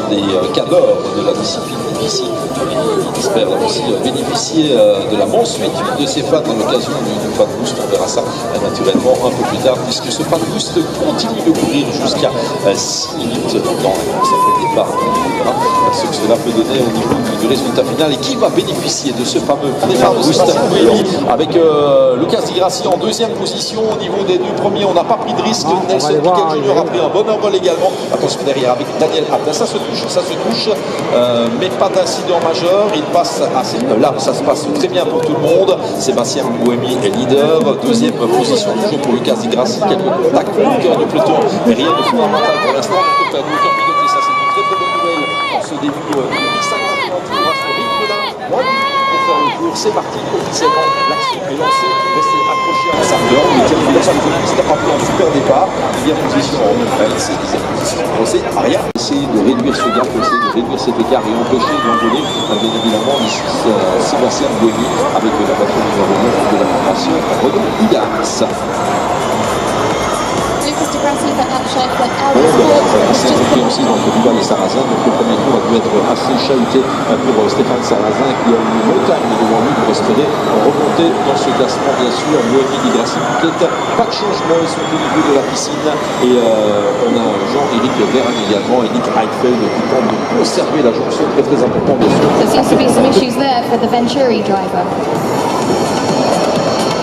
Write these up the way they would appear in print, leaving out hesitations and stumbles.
des cadors de la discipline ici. Il espère aussi bénéficier de la mensuétude de ses fans à l'occasion du fan boost. On verra ça naturellement un peu plus tard, puisque ce fan boost continue de courir jusqu'à 6 minutes dans la course après le départ. On verra ce que cela peut donner au niveau du résultat final et qui va bénéficier de ce fameux fan boost avec Lucas Di Grassi en deuxième position. Au niveau des deux premiers, on n'a pas pris de risque. Nelson Piquet Jr. a pris un bon envol également. Attention derrière avec Daniel Abda, ça se touche, mais pas d'incident majeur. Il passe assez. Là, ça se passe très bien pour tout le monde. Sébastien Buemi est leader. Deuxième position toujours pour Lucas Di Grassi. Quelques contacts au cœur du peloton, mais rien de fondamental pour l'instant. On peut faire du temps piloté, ça c'est une très très bonne nouvelle en ce début de 2050. Grâce au rythme d'un pour faire le tour. C'est parti officiellement. L'action est lancée. Restez accrochés à Sarteur. Le tir de la piste a pris un super départ. Deuxième position en Nouvelle. C'est deuxième position. Procès arrière. Essayer de réduire ce gap, essayer de réduire cet écart et empêcher d'envoler bien évidemment Sébastien Buemi avec la voiture numéro 9 de la formation Renault Williams. C'est compliqué aussi donc Duval et Sarrazin. Donc le premier tour a dû être assez chahuté pour Stéphane Sarrazin qui a une montagne devant lui pour espérer remonter dans ce classement. Bien sûr, Buemi, Di Grassi, Piquet, pas de changement, ils sont au niveau de la piscine et on a Jean-Éric Vergne également et Nick Heidfeld qui tente de conserver la jonction très très importante de ce. There seems to be some issues there for the Venturi driver.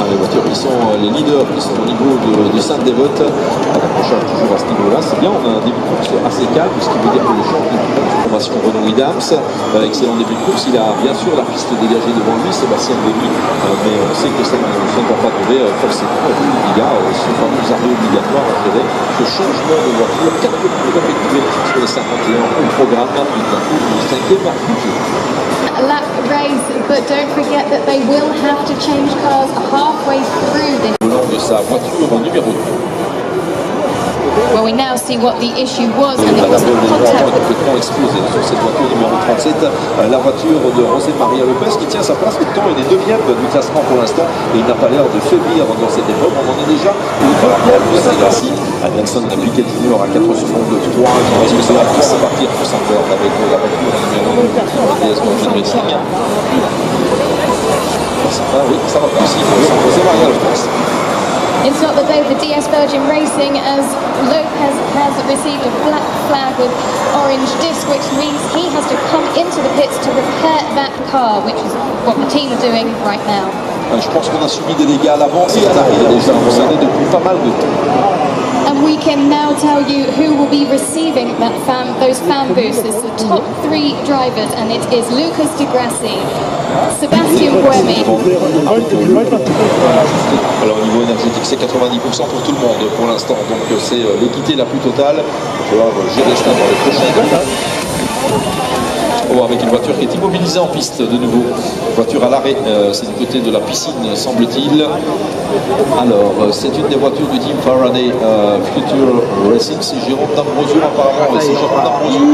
Les voitures qui sont les leaders qui sont au niveau de Sainte-Dévote à l'approchage toujours à ce niveau-là, c'est bien, on a un début de course assez calme, ce qui veut dire que le champion de formation Renault Williams, excellent début de course, il a bien sûr la piste dégagée devant lui, Sébastien Buemi, mais on sait que ça ne va pas durer forcément, et puis il y a ce fameux arrêt obligatoire à gérer, ce changement de voiture, 4 minutes effectuées sur les 51 au programme, du 5e lap race, but don't forget that they will have to change cars halfway through this. Au long de sa voiture numéro 2. Well, we now see what the issue was, and it was contact. Complètement explosé sur cette voiture numéro 37, la voiture de José Maria Lopez qui tient sa place. Pourtant, il est deuxième du classement pour l'instant et il n'a pas l'air de faiblir dans cette épreuve. On en est déjà au deuxième de Di Grassi. Nelson Piquet Jr. à 4 secondes de 3. Est-ce que cela va partir pour Sainte-Dévote avec la voiture numéro 2 DS Motion Racing? Oui, ça va aussi pour José Maria Lopez. It's not the day for DS Virgin Racing, as Lopez has received a black flag with orange disc, which means he has to come into the pits to repair that car, which is what the team are doing right now. Je pense qu'on a subi des dégâts à l'avant et à l'arrière déjà, on s'en est depuis pas mal de temps. And we can now tell you who will be receiving those fan boosts. It's the top 3 drivers, and it is Lucas Di Grassi, Sébastien Buemi. Alors au niveau énergétique, c'est 90% pour tout le monde pour l'instant, donc c'est l'équité la plus totale. Il va falloir gérer cela dans les prochaines. Oh, avec une voiture qui est immobilisée en piste de nouveau. Voiture à l'arrêt, c'est du côté de la piscine, semble-t-il. Alors, c'est une des voitures du team Faraday Future Racing. C'est Jérôme D'Ambrosio apparemment. Et c'est Jérôme D'Ambrosio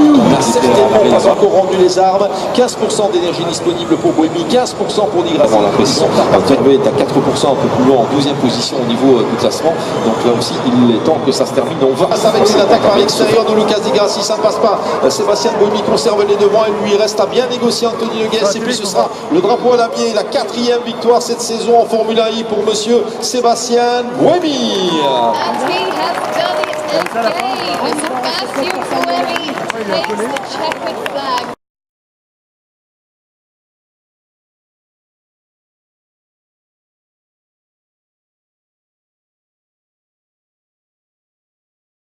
qui a encore rendu les armes. 15% d'énergie disponible pour Buemi, 15% pour Di Grassi. La position Tervé est à 4% un peu plus loin en 12e position au niveau du classement. Donc là aussi, il est temps que ça se termine. On va avec une attaque par l'extérieur de Lucas Di Grassi. Ça ne passe pas. Sébastien Buemi conserve les devants et lui reste à bien négocier Anthony Le Guess. Et puis ce sera le drapeau à lamier, la 4e victoire cette saison en Formule 1 pour monsieur Sébastien Buemi. And he has done it again. Sébastien Buemi